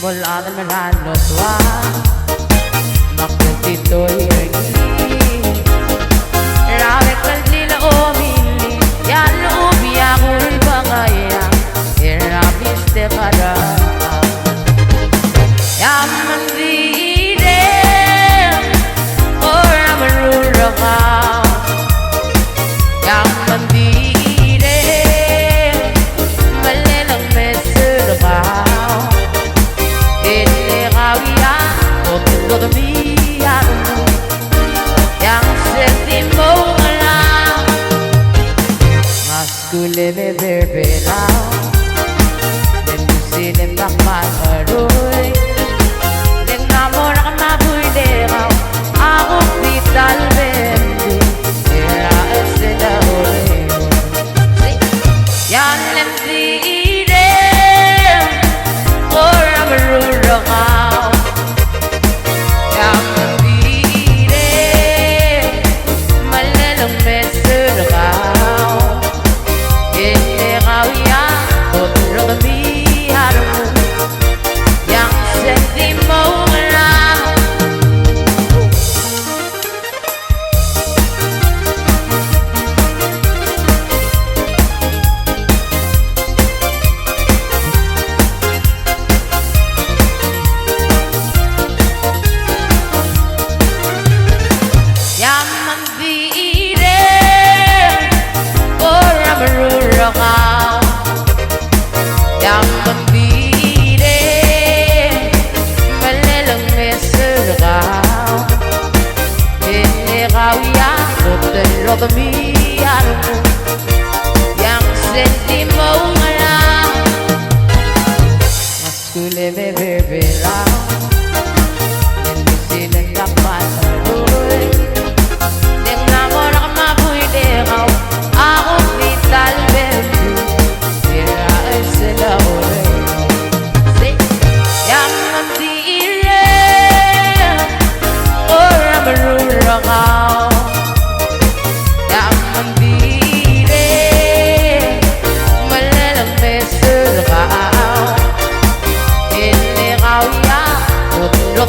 Simula na maranotwa Makutito'y ringi Rame kalila omili Yalo biyakul bangaya Irabiste kada Yaman dide Ora maruraka Yaman dide Malelang mesuraka Todo mi alma yang sentimos la mascule me berbela denusin bakal aroy den amor ang mabuidera ako vital bendu era esela ore yan lentire ora maruraka Todo mi alma yang sentimos la mascule me berbela denusin bakal aroy den amor ang mabuidera ako vital bendu era esela ore yang mandire ora maruraka Lo